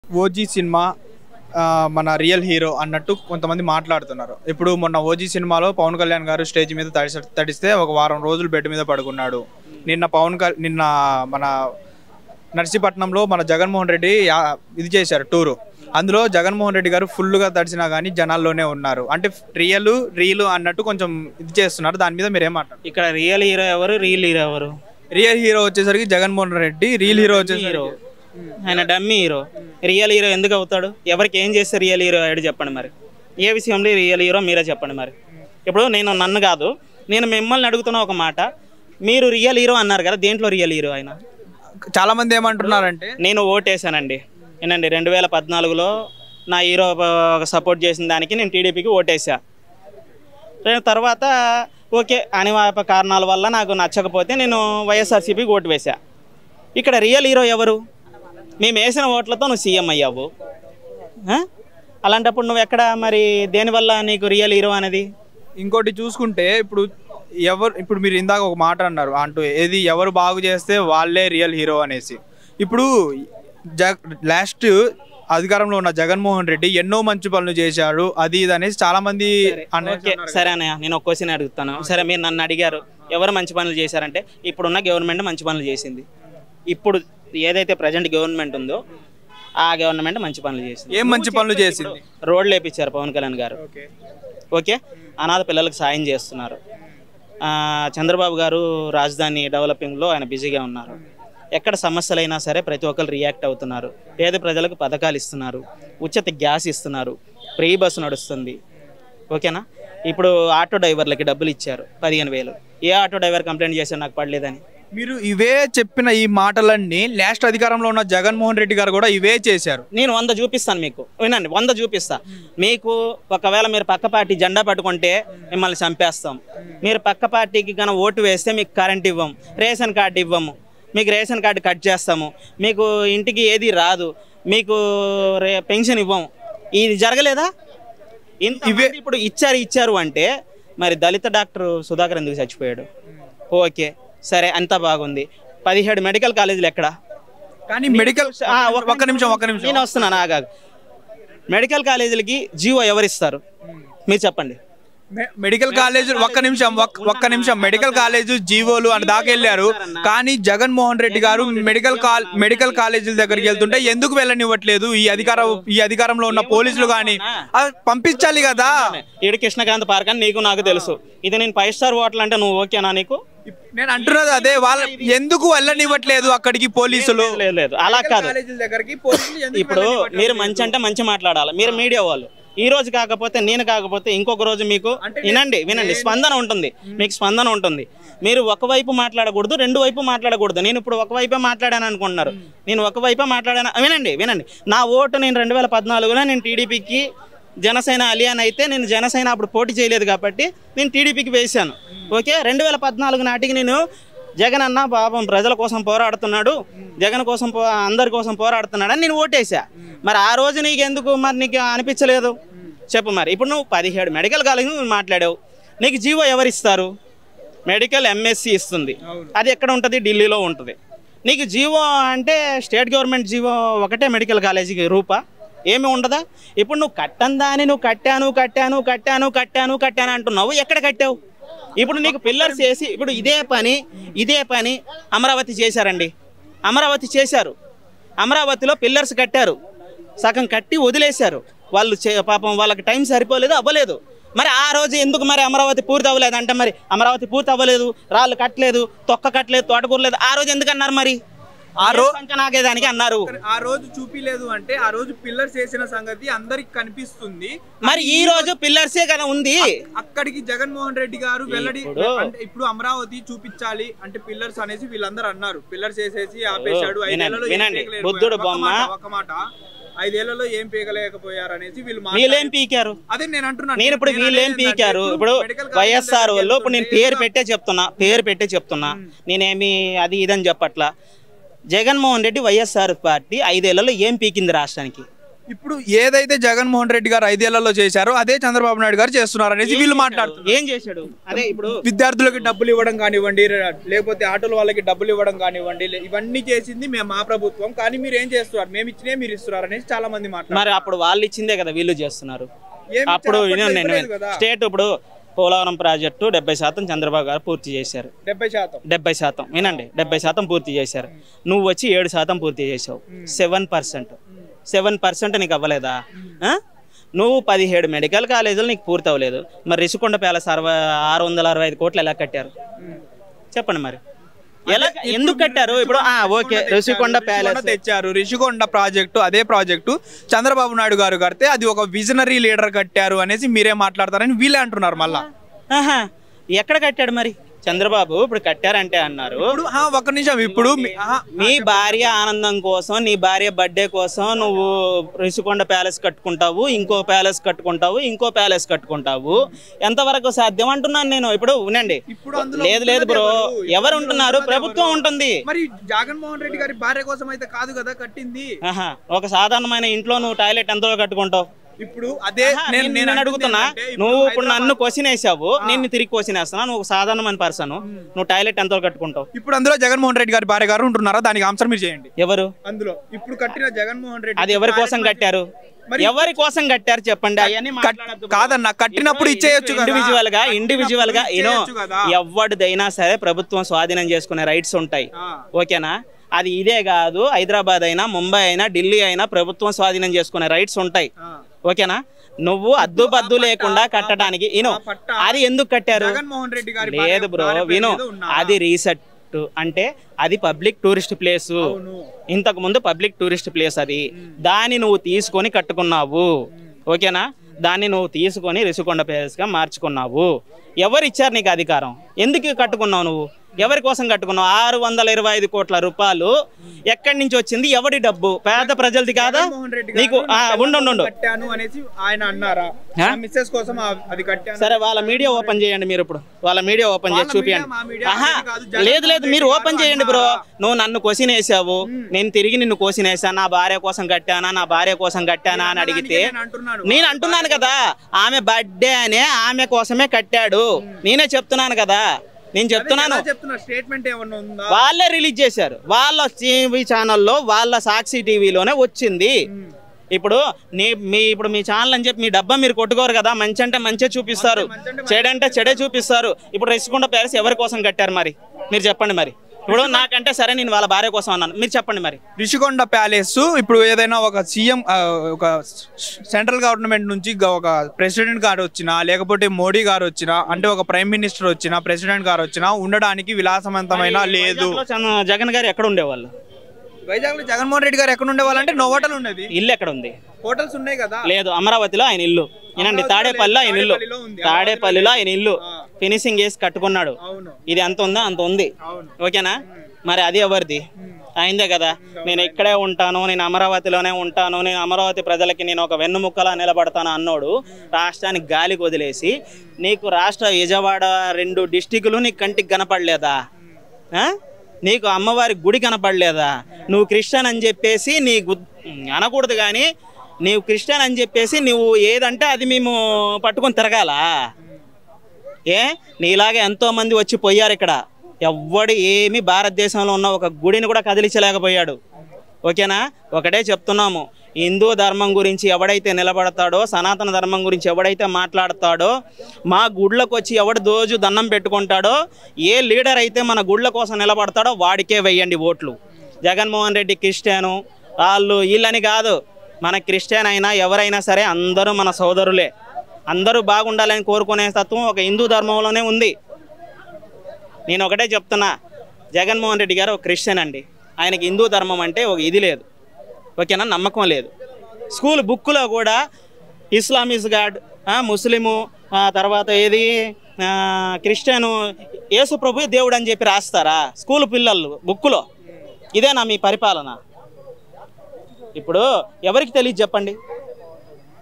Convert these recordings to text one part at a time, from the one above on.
OG cinema మన real hero అన్నట్టు కొంతమంది మాట్లాడుతున్నారు. ఇప్పుడు మొన్న ఓజీ సినిమాలో పవన్ కళ్యాణ్ గారు స్టేజ్ మీద తడిస్తే ఒక వారం రోజులు బెడ్ మీద పడుకున్నాడు. నిన్న మన నర్సీపట్నంలో మన జగన్మోహన్ రెడ్డి ఇది చేశారు టూరు. అందులో జగన్మోహన్ రెడ్డి గారు ఫుల్గా తడిసినా కానీ జనాల్లోనే ఉన్నారు. అంటే రీలు అన్నట్టు కొంచెం ఇది చేస్తున్నారు. దాని మీద మీరు ఏమంటారు? ఇక్కడ రియల్ హీరో ఎవరు, రియల్ హీరో ఎవరు? రియల్ హీరో వచ్చేసరికి జగన్మోహన్ రెడ్డి, రియల్ హీరో వచ్చేసరికి ఆయన డమ్మీ హీరో. రియల్ హీరో ఎందుకు అవుతాడు? ఎవరికి ఏం చేస్తే రియల్ హీరో అయ్యాడు చెప్పండి. మరి ఏ విషయంలో రియల్ హీరో మీరే చెప్పండి. మరి ఇప్పుడు నన్ను కాదు, నేను మిమ్మల్ని అడుగుతున్న ఒక మాట. మీరు రియల్ హీరో అన్నారు కదా, దేంట్లో రియల్ హీరో ఆయన? చాలా మంది ఏమంటున్నారంటే, నేను ఓటేసానండి. ఏనండి 2014లో నా హీరో సపోర్ట్ చేసిన దానికి నేను టీడీపీకి ఓటేసా. తర్వాత ఓకే అనివార్య కారణాల వల్ల నాకు నచ్చకపోతే నేను వైఎస్ఆర్సీపీకి ఓటు వేసా. ఇక్కడ రియల్ హీరో ఎవరు? మేము వేసిన ఓట్లతో నువ్వు సీఎం అయ్యావు. అలాంటప్పుడు నువ్వు ఎక్కడ మరి దేనివల్ల నీకు రియల్ హీరో అనేది? ఇంకోటి చూసుకుంటే ఇప్పుడు మీరు ఇందాక ఒక మాట అన్నారు అంటూ, ఏది ఎవరు బాగు చేస్తే వాళ్ళే రియల్ హీరో అనేసి. ఇప్పుడు లాస్ట్ అధికారంలో ఉన్న జగన్మోహన్ రెడ్డి ఎన్నో మంచి పనులు చేశాడు, అది ఇది అనేసి చాలా మంది. సరే అన్నయ్య, నేను ఒక క్వశ్చన్ అడుగుతాను. సరే, మీరు నన్ను అడిగారు ఎవరు మంచి పనులు చేశారంటే, ఇప్పుడున్న గవర్నమెంట్ మంచి పనులు చేసింది. ఇప్పుడు ఏదైతే ప్రజెంట్ గవర్నమెంట్ ఉందో ఆ గవర్నమెంట్ మంచి పనులు చేసింది. ఏం మంచి పనులు చేసింది? రోడ్లు వేయించారు పవన్ కళ్యాణ్ గారు. ఓకే, అనాథ పిల్లలకు సాయం చేస్తున్నారు. చంద్రబాబు గారు రాజధాని డెవలపింగ్లో ఆయన బిజీగా ఉన్నారు. ఎక్కడ సమస్యలైనా సరే ప్రతి ఒక్కరు రియాక్ట్ అవుతున్నారు. పేద ప్రజలకు పథకాలు ఇస్తున్నారు, ఉచిత గ్యాస్ ఇస్తున్నారు, ఫ్రీ బస్సు నడుస్తుంది. ఓకేనా? ఇప్పుడు ఆటో డ్రైవర్లకి డబ్బులు ఇచ్చారు 15,000. ఏ ఆటో డ్రైవర్ కంప్లైంట్ చేశారు నాకు పడలేదని? మీరు ఇవే చెప్పిన ఈ మాటలన్నీ లాస్ట్ అధికారంలో ఉన్న జగన్మోహన్ రెడ్డి గారు కూడా ఇవే చేశారు. నేను 100 చూపిస్తాను మీకు, వినండి, 100 చూపిస్తా మీకు. ఒకవేళ మీరు పక్క పార్టీ జెండా పట్టుకుంటే మిమ్మల్ని చంపేస్తాం. మీరు పక్క పార్టీకి కన్నా ఓటు వేస్తే మీకు కరెంట్ ఇవ్వం, రేషన్ కార్డు ఇవ్వము, మీకు రేషన్ కార్డు కట్ చేస్తాము, మీకు ఇంటికి ఏది రాదు, మీకు పెన్షన్ ఇవ్వము. ఇది జరగలేదా? ఇప్పుడు ఇచ్చారు అంటే మరి దళిత డాక్టర్ సుధాకర్ ఎందుకు చచ్చిపోయాడు? ఓకే సరే, అంతా బాగుంది. 17 మెడికల్ కాలేజీలు ఎక్కడ? కానీ మెడికల్ ఒక్క నిమిషం నేను వస్తున్నాను. ఆగాగు. మెడికల్ కాలేజీలకి జీవో ఎవరిస్తారు మీరు చెప్పండి. మెడికల్ కాలేజ్ ఒక్క నిమిషం మెడికల్ కాలేజ్ జీవోలు అని దాకా వెళ్ళారు. కానీ జగన్మోహన్ రెడ్డి గారు మెడికల్ కాలేజీల దగ్గరికి వెళ్తుంటే ఎందుకు వెళ్ళనివ్వట్లేదు? ఈ అధికారంలో ఉన్న పోలీసులు కానీ పంపించాలి కదా. ఈడు కృష్ణకాంత్ పార్క్ అని నీకు నాకు తెలుసు. ఇది నేను 5 స్టార్ హోటల్ అంటే నువ్వు ఓకేనా? నీకు నేను అంటున్నది అదే. వాళ్ళు ఎందుకు వెళ్ళనివ్వట్లేదు అక్కడికి పోలీసులు? లేదు, అలా కాదు. ఇప్పుడు మీరు మంచి అంటే మంచి మాట్లాడాలి. మీరు మీడియా వాళ్ళు ఈ రోజు కాకపోతే నేను కాకపోతే ఇంకొక రోజు మీకు వినండి స్పందన ఉంటుంది, మీకు స్పందన ఉంటుంది. మీరు ఒకవైపు మాట్లాడకూడదు, రెండు వైపు మాట్లాడకూడదు. నేను ఇప్పుడు ఒకవైపే మాట్లాడాను అనుకుంటున్నారు. నేను ఒకవైపే మాట్లాడాను. వినండి, నా ఓటు నేను 2014లో నేను టీడీపీకి జనసేన అలియాన్ అయితే నేను జనసేన అప్పుడు పోటీ చేయలేదు కాబట్టి నేను టీడీపీకి వేశాను. ఓకే, 2014 నాటికి నేను జగన్ అన్న పాపం ప్రజల కోసం పోరాడుతున్నాడు, జగన్ కోసం అందరి కోసం పోరాడుతున్నాడు అని నేను ఓటేసా. మరి ఆ రోజు నీకు ఎందుకు మరి నీకు అనిపించలేదు చెప్పు. మరి ఇప్పుడు నువ్వు 17 మెడికల్ కాలేజ్ మాట్లాడావు, నీకు జీవో ఎవరిస్తారు? మెడికల్ ఎంఎస్సి ఇస్తుంది. అది ఎక్కడ ఉంటుంది? ఢిల్లీలో ఉంటుంది. నీకు జీవో అంటే స్టేట్ గవర్నమెంట్ జీవో ఒకటే మెడికల్ కాలేజీకి రూపా ఏమి ఉండదా? ఇప్పుడు నువ్వు కట్టని దాన్ని నువ్వు కట్టాను అంటున్నావు. ఎక్కడ కట్టావు? ఇప్పుడు నీకు పిల్లర్స్ వేసి ఇప్పుడు ఇదే పని అమరావతి చేశారండి. అమరావతి చేశారు. అమరావతిలో పిల్లర్స్ కట్టారు, సగం కట్టి వదిలేశారు. వాళ్ళు పాపం వాళ్ళకి టైం సరిపోలేదు, అవ్వలేదు. మరి ఆ రోజు ఎందుకు మరి అమరావతి పూర్తి అవ్వలేదు అంటే, మరి అమరావతి పూర్తి అవ్వలేదు, రాళ్ళు కట్టలేదు, తొక్క కట్టలేదు, తోటకూరలేదు, ఆ రోజు ఎందుకు అన్నారు? మరి ఆ రోజు నాగేదానికి అన్నారు. ఆ రోజు చూపిలేదు అంటే ఆ రోజు పిల్లర్స్ వేసిన సంగతి అందరికి కనిపిస్తుంది. మరి ఈ రోజు పిల్లర్సే కదా ఉంది. అక్కడికి జగన్మోహన్ రెడ్డి గారు అంటే ఇప్పుడు అమరావతి చూపించాలి అంటే పిల్లర్స్ అనేసి వీళ్ళందరూ అన్నారు. పిల్లర్స్ వేసేసి ఆపేశాడు. 5 ఏళ్లలో బుద్ధుడు బొమ్మ ఒక మాట 5 ఏళ్లలో ఏం పీకలేకపోయారు అనేసి వీళ్ళేం పీకారు? అదే నేను అంటున్నాను. నేను ఇప్పుడు వీళ్ళేం పీకారు? ఇప్పుడు వైఎస్ఆర్ వాళ్ళు ఇప్పుడు నేను పేరు పెట్టే చెప్తున్నా, నేనేమి అది ఇదని చెప్పట్లా. జగన్మోహన్ రెడ్డి వైఎస్ఆర్ పార్టీ 5 ఏళ్లలో ఏం పీకింది రాష్ట్రానికి? ఇప్పుడు ఏదైతే జగన్మోహన్ రెడ్డి గారు 5 ఏళ్లలో చేశారో అదే చంద్రబాబు నాయుడు గారు చేస్తున్నారు అనేసి వీళ్ళు మాట్లాడుతున్నారు. ఏం చేశాడు? అదే ఇప్పుడు విద్యార్థులకి డబ్బులు ఇవ్వడం కానివ్వండి, లేకపోతే ఆటోల వాళ్ళకి డబ్బులు ఇవ్వడం కానివ్వండి, ఇవన్నీ చేసింది మేము మా ప్రభుత్వం, కానీ మీరు ఏం చేస్తున్నారు, మేము ఇచ్చినే మీరు ఇస్తున్నారు అనేసి చాలా మంది మాట్లాడుతున్నారు. మరి అప్పుడు వాళ్ళు ఇచ్చిందే కదా వీళ్ళు చేస్తున్నారు. అప్పుడు స్టేట్ ఇప్పుడు పోలవరం ప్రాజెక్టు 70% చంద్రబాబు గారు పూర్తి చేశారు. 70% వినండి, 70% పూర్తి చేశారు. నువ్వు వచ్చి 7% పూర్తి చేసావు. 7% నీకు అవ్వలేదా? నువ్వు 17 మెడికల్ కాలేజీలు నీకు పూర్తి అవ్వలేదు. మరి రిషికొండ ప్యాలెస్ 665 కోట్లు ఎలా కట్టారు చెప్పండి? మరి ఎలా ఎందుకు కట్టారు? ఇప్పుడు ఓకే, రిషికొండ ప్యాలెస్ తెచ్చారు. రిషికొండ ప్రాజెక్టు, అదే ప్రాజెక్టు చంద్రబాబు నాయుడు గారు కడితే అది ఒక విజనరీ లీడర్ కట్టారు అనేసి మీరే మాట్లాడతారని వీళ్ళే అంటున్నారు. మళ్ళా ఎక్కడ కట్టాడు మరి చంద్రబాబు? ఇప్పుడు కట్టారంటే అన్నారు. ఒక నిమిషం, ఇప్పుడు నీ భార్య ఆనందం కోసం, నీ భార్య బర్త్డే కోసం నువ్వు రిషికొండ ప్యాలెస్ కట్టుకుంటావు, ఇంకో ప్యాలెస్ కట్టుకుంటావు, ఇంకో ప్యాలెస్ కట్టుకుంటావు. ఎంతవరకు సాధ్యం అంటున్నాను నేను. ఇప్పుడు వినండి, లేదు బ్రో, ఎవరు ఉంటున్నారు? ప్రభుత్వం ఉంటుంది. మరి జగన్మోహన్ రెడ్డి గారి భార్య కోసం అయితే కాదు కదా కట్టింది. ఒక సాధారణమైన ఇంట్లో నువ్వు టాయిలెట్ ఎంతలో కట్టుకుంటావు? ఇప్పుడు అదే నేను అడుగుతున్నా. నువ్వు ఇప్పుడు నన్ను క్వశ్చన్ వేసావు, నేను తిరిగి క్వశ్చన్ వేస్తున్నా. నువ్వు సాధారణమైన పర్సన్, నువ్వు టాయిలెట్ ఎంతో కట్టుకుంటావు. ఇప్పుడు అందులో జగన్మోహన్ రెడ్డి గారి భార్య గారు ఉంటున్నారా? దానికి ఆన్సర్ మీరు చేయండి. ఎవరు అందులో ఇప్పుడు కట్టిన జగన్మోహన్ రెడ్డి? అది ఎవరి కోసం కట్టారు? ఎవరి కోసం కట్టారు చెప్పండి. కాదన్నా, కట్టినప్పుడు ఇచ్చేయచ్చు. ఇండివిజువల్ గా ఎవరిదైనా సరే ప్రభుత్వం స్వాధీనం చేసుకునే రైట్స్ ఉంటాయి. ఓకేనా? అది ఇదే కాదు, హైదరాబాద్ అయినా, ముంబై అయినా, ఢిల్లీ అయినా ప్రభుత్వం స్వాధీనం చేసుకునే రైట్స్ ఉంటాయి. ఓకేనా? నువ్వు అద్దుబద్దు లేకుండా కట్టడానికి అది ఎందుకు కట్టారు? లేదు బ్రో, విను, అది రీసెట్ అంటే అది పబ్లిక్ టూరిస్ట్ ప్లేస్. ఇంతకు ముందు పబ్లిక్ టూరిస్ట్ ప్లేస్ అది. దాన్ని నువ్వు తీసుకొని కట్టుకున్నావు. ఓకేనా? దాన్ని నువ్వు తీసుకొని రిషికొండ ప్లేస్ గా మార్చుకున్నావు. ఎవరు ఇచ్చారు నీకు అధికారం? ఎందుకు కట్టుకున్నావు? నువ్వు ఎవరి కోసం కట్టుకున్నావు? 625 కోట్ల రూపాయలు ఎక్కడి నుంచి వచ్చింది? ఎవరి డబ్బు? పేద ప్రజలది కాదా? నీకు ఉండు. సరే, వాళ్ళ మీడియా ఓపెన్ చేయండి. మీరు ఇప్పుడు వాళ్ళ మీడియా ఓపెన్ చేసి చూపించండి. లేదు, మీరు ఓపెన్ చేయండి బ్రో. నువ్వు నన్ను క్వశ్చన్ వేసావు, నేను తిరిగి నిన్ను క్వశ్చన్ వేసాను. నా భార్య కోసం కట్టానా అని అడిగితే నేను అంటున్నాను కదా, ఆమె బర్త్డే అనే ఆమె కోసమే కట్టాడు. నేనే చెప్తున్నాను కదా. నేను చెప్తున్నాను, వాళ్ళే రిలీజ్ చేశారు. వాళ్ళ టీవీ ఛానల్లో, వాళ్ళ సాక్షి టీవీలోనే వచ్చింది. ఇప్పుడు మీ ఛానల్ అని చెప్పి మీ డబ్బా మీరు కొట్టుకోరు కదా. మంచి అంటే మంచిగా చూపిస్తారు, చెడంటే చెడే చూపిస్తారు. ఇప్పుడు రిషికొండ ప్యాలెస్ ఎవరి కోసం కట్టారు మరి మీరు చెప్పండి. మరి ఇప్పుడు నాకంటే సరే, నేను వాళ్ళ భార్య కోసం అన్నాను, మీరు చెప్పండి. మరి రిషికొండ ప్యాలెస్ ఇప్పుడు ఏదైనా ఒక సీఎం, ఒక సెంట్రల్ గవర్నమెంట్ నుంచి ఒక ప్రెసిడెంట్ గారు వచ్చినా, లేకపోతే మోడీ గారు వచ్చినా, అంటే ఒక ప్రైమ్ మినిస్టర్ వచ్చినా, ప్రెసిడెంట్ గారు వచ్చినా ఉండడానికి విలాసవంతమైన లేదు. జగన్ గారు ఎక్కడ ఉండేవాళ్ళు? వైజాగ్ లో జగన్మోహన్ రెడ్డి గారు ఎక్కడ ఉండేవాళ్ళంటే నోవోటల్ ఉండేది. ఇల్లు ఎక్కడ ఉంది? హోటల్స్ ఉన్నాయి కదా. లేదు, అమరావతిలో ఆయన ఇల్లు. ఏనండి, తాడేపల్లిలో ఆయన ఇల్లు ఫినిషింగ్ చేసి కట్టుకున్నాడు. ఇది ఎంత ఉందా? అంత ఉంది. ఓకేనా? మరి అది ఎవరిది? అయిందే కదా. నేను ఇక్కడే ఉంటాను, నేను అమరావతిలోనే ఉంటాను, నేను అమరావతి ప్రజలకి నేను ఒక వెన్నుముక్కలా నిలబడతాను అన్నోడు రాష్ట్రానికి గాలికి వదిలేసి, నీకు రాష్ట్ర విజయవాడ 2 డిస్టిక్లు నీకు కంటికి కనపడలేదా? నీకు అమ్మవారి గుడి కనపడలేదా? నువ్వు క్రిస్టియన్ అని చెప్పేసి అనకూడదు, కానీ నీవు క్రిస్టియన్ అని చెప్పేసి నువ్వు ఏదంటే అది మేము పట్టుకొని తిరగాల? నీలాగే ఎంతోమంది వచ్చి పోయారు ఇక్కడ. ఎవ్వడు ఏమి భారతదేశంలో ఉన్న ఒక గుడిని కూడా కదిలించలేకపోయాడు. ఓకేనా? ఒకటే చెప్తున్నాము, హిందూ ధర్మం గురించి ఎవడైతే నిలబడతాడో, సనాతన ధర్మం గురించి ఎవడైతే మాట్లాడతాడో, మా గుళ్ళకు వచ్చి ఎవడు దోజు దండం పెట్టుకుంటాడో, ఏ లీడర్ అయితే మన గుళ్ళ కోసం నిలబడతాడో వాడికే వెయ్యండి ఓట్లు. జగన్మోహన్ రెడ్డి క్రిస్టియను, వాళ్ళు వీళ్ళని కాదు. మన క్రిస్టియన్ అయినా ఎవరైనా సరే అందరూ మన సోదరులే. అందరూ బాగుండాలని కోరుకునే తత్వం ఒక హిందూ ధర్మంలోనే ఉంది. నేను ఒకటే చెప్తున్నా, జగన్మోహన్ రెడ్డి గారు ఒక క్రిస్టియన్ అండి. ఆయనకి హిందూ ధర్మం అంటే ఒక ఇది లేదు. ఓకేనా? నమ్మకం లేదు. స్కూల్ బుక్లో కూడా ఇస్లాం ఇస్ గాడ్, ముస్లిము, తర్వాత ఏది క్రిస్టియను, యేసు ప్రభు దేవుడు అని చెప్పి రాస్తారా స్కూల్ పిల్లలు బుక్కులో? ఇదేనా మీ పరిపాలన? ఇప్పుడు ఎవరికి తెలియదు చెప్పండి?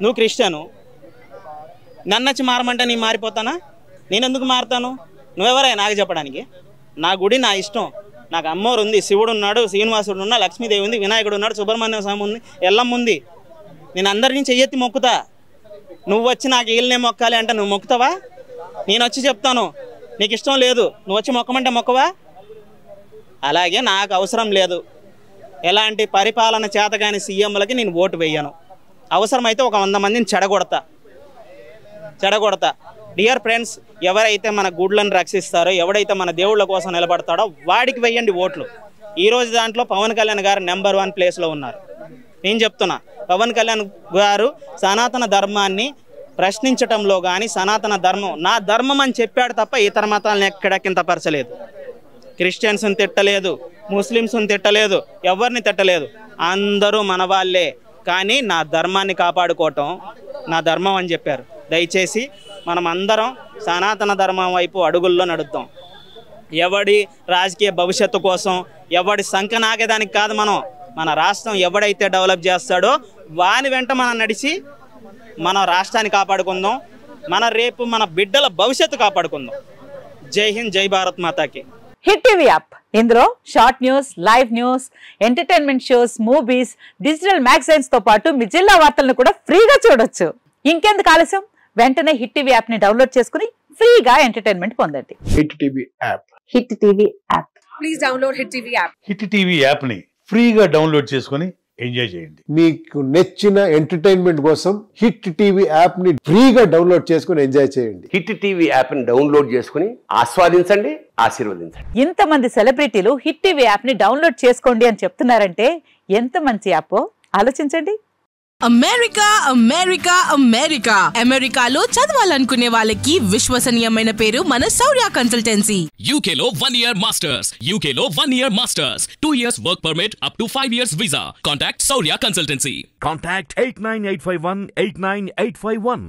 నువ్వు క్రిస్టియను, నన్నొచ్చి మారమంటే నేను మారిపోతానా? నేను ఎందుకు మారుతాను? నువ్వెవరే నాకు చెప్పడానికి? నా గుడి నా ఇష్టం. నాకు అమ్మవారు ఉంది, శివుడు ఉన్నాడు, శ్రీనివాసుడు ఉన్నా, లక్ష్మీదేవి ఉంది, వినాయకుడు ఉన్నాడు, సుబ్రహ్మణ్య స్వామి ఉంది, ఎల్లమ్మ ఉంది. నేను అందరినీ చెయ్యెత్తి మొక్కుతా. నువ్వు వచ్చి నాకు వీళ్ళనే మొక్కాలి అంటే నువ్వు మొక్కుతావా? నేను వచ్చి చెప్తాను నీకు ఇష్టం లేదు, నువ్వు వచ్చి మొక్కమంటే మొక్కవా? అలాగే నాకు అవసరం లేదు ఎలాంటి పరిపాలన చేతగాని సీఎంలకి నేను ఓటు వేయను. అవసరమైతే ఒక 100 మందిని చెడగొడతా. డియర్ ఫ్రెండ్స్, ఎవరైతే మన గుడ్లను రక్షిస్తారో, ఎవడైతే మన దేవుళ్ళ కోసం నిలబడతాడో వాడికి వెయ్యండి ఓట్లు. ఈరోజు దాంట్లో పవన్ కళ్యాణ్ గారు నెంబర్ 1 ప్లేస్లో ఉన్నారు. నేను చెప్తున్నా, పవన్ కళ్యాణ్ గారు సనాతన ధర్మాన్ని ప్రశ్నించటంలో కానీ, సనాతన ధర్మం నా ధర్మం అని చెప్పాడు తప్ప ఇతర మతాలను ఎక్కడ కింతపరచలేదు. క్రిస్టియన్స్ని తిట్టలేదు, ముస్లిమ్స్ని తిట్టలేదు, ఎవరిని తిట్టలేదు. అందరూ మన వాళ్ళే. కానీ నా ధర్మాన్ని కాపాడుకోవటం నా ధర్మం అని చెప్పారు. దయచేసి మనం అందరం సనాతన ధర్మం వైపు అడుగుల్లో నడుద్దాం. ఎవడి రాజకీయ భవిష్యత్తు కోసం, ఎవడి సంఖ్య నాగేదానికి కాదు. మన రాష్ట్రం ఎవడైతే డెవలప్ చేస్తాడో వాని వెంట మనం నడిచి మన రాష్ట్రాన్ని కాపాడుకుందాం. రేపు మన బిడ్డల భవిష్యత్తు కాపాడుకుందాం. జై హింద్, జై భారత్ మాతాకి. హిట్ టీవీ యాప్, ఇందులో short news, live news, entertainment shows, movies, digital magazines తో పాటు మీ జిల్లా వార్తలను కూడా ఫ్రీగా చూడొచ్చు. ఇంకెందుకు ఆలస్యం, వెంటనే హిట్ టీవీ యాప్ ని డౌన్లోడ్ చేసుకుని ఫ్రీగా ఎంటర్టైన్మెంట్ పొందండి. Hit TV app. Hit TV app. Please download hit TV app. Hit TV app ని ఫ్రీగా డౌన్లోడ్ చేసుకుని ఎంజాయ్ చేయండి. మీకు నచ్చిన ఎంటర్టైన్మెంట్ కోసం హిట్ టీవీ యాప్ ని ఫ్రీగా డౌన్లోడ్ చేసుకుని ఎంజాయ్ చేయండి. హిట్ టీవీ యాప్ ని డౌన్లోడ్ చేసుకుని ఆస్వాదించండి, ఆశీర్వదించండి. ఇంతమంది సెలబ్రిటీలు హిట్ టీవీ యాప్ ని డౌన్లోడ్ చేసుకోండి అని చెప్తున్నారంటే ఎంత మంచి యాప్ ఆలోచించండి. అమెరికా అమెరికా అమెరికా అమెరికాలో చదవాలనుకునే వాళ్ళకి విశ్వసనీయమైన పేరు మన శౌర్య కన్సల్టెన్సీ. UK లో 1 year masters, UK లో 1 year masters, 2 years work permit up to 5 years visa. Contact Saurya Consultancy. Contact 89851 89851.